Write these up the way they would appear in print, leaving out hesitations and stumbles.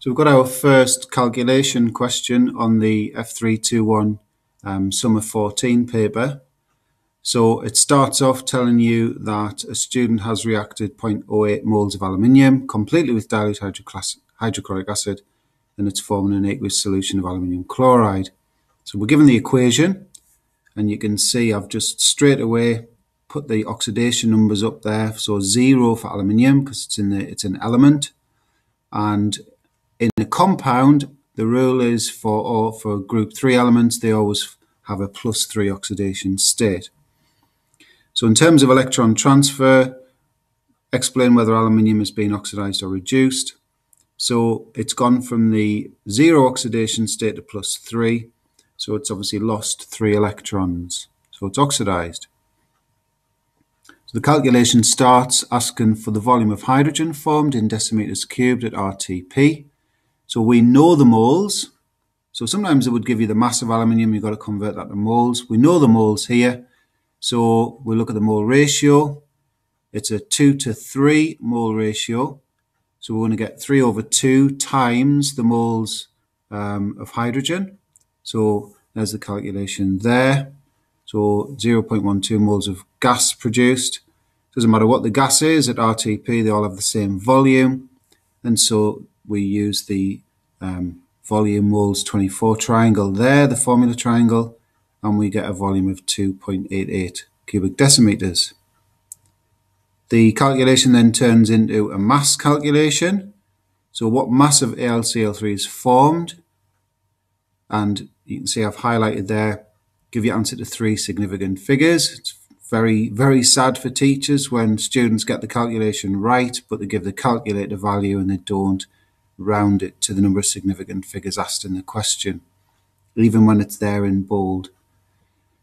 So we've got our first calculation question on the F321 Summer 14 paper. So it starts off telling you that a student has reacted 0.08 moles of aluminium completely with dilute hydrochloric acid, and it's forming an aqueous solution of aluminium chloride. So we're given the equation, and you can see I've just straight away put the oxidation numbers up there. So 0 for aluminium because it's an element, and in a compound, the rule is for group 3 elements, they always have a +3 oxidation state. So in terms of electron transfer, explain whether aluminium has been oxidized or reduced. So it's gone from the 0 oxidation state to +3. So it's obviously lost 3 electrons. So it's oxidized. So the calculation starts asking for the volume of hydrogen formed in decimeters cubed at RTP. So we know the moles. So sometimes it would give you the mass of aluminium. You've got to convert that to moles. We know the moles here. So we look at the mole ratio. It's a 2 to 3 mole ratio. So we're going to get 3/2 times the moles of hydrogen. So there's the calculation there. So 0.12 moles of gas produced. Doesn't matter what the gas is at RTP, they all have the same volume. And so we use the volume moles 24 triangle there, the formula triangle, and we get a volume of 2.88 cubic decimeters. The calculation then turns into a mass calculation. So what mass of AlCl3 is formed? And you can see I've highlighted there, give your answer to 3 significant figures. It's very, very sad for teachers when students get the calculation right, but they give the calculator value and they don't round it to the number of significant figures asked in the question, even when it's there in bold.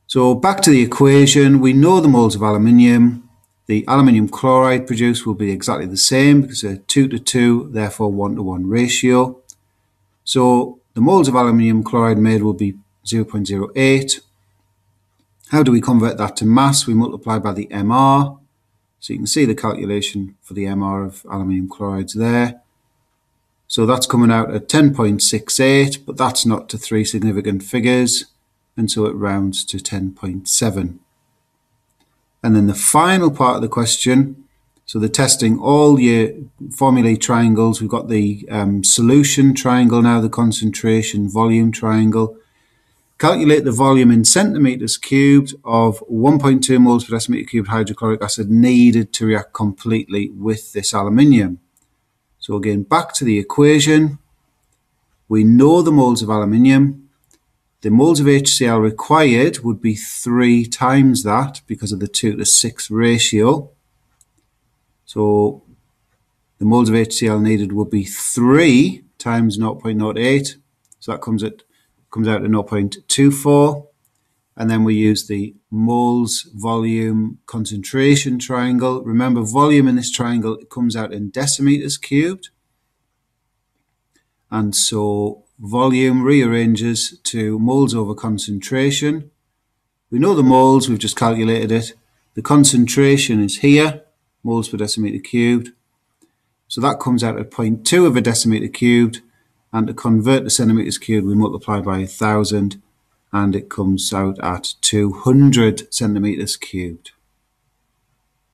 So back to the equation, we know the moles of aluminium. The aluminium chloride produced will be exactly the same because they're 2 to 2, therefore 1 to 1 ratio. So the moles of aluminium chloride made will be 0.08. How do we convert that to mass? We multiply by the MR. So you can see the calculation for the MR of aluminium chlorides there. So that's coming out at 10.68, but that's not to 3 significant figures, and so it rounds to 10.7. And then the final part of the question, so they're testing all your formulae triangles. We've got the solution triangle now, the concentration volume triangle. Calculate the volume in centimeters cubed of 1.2 moles per decimeter cubed hydrochloric acid needed to react completely with this aluminium. So again, back to the equation. We know the moles of aluminium. The moles of HCl required would be 3 times that because of the 2 to 6 ratio. So the moles of HCl needed would be 3 times 0.08. So that comes out to 0.24. And then we use the moles volume concentration triangle. Remember, volume in this triangle, it comes out in decimeters cubed. And so volume rearranges to moles over concentration. We know the moles, we've just calculated it. The concentration is here, moles per decimeter cubed. So that comes out at 0.2 of a decimeter cubed. And to convert to centimeters cubed, we multiply by 1,000. And it comes out at 200 centimeters cubed.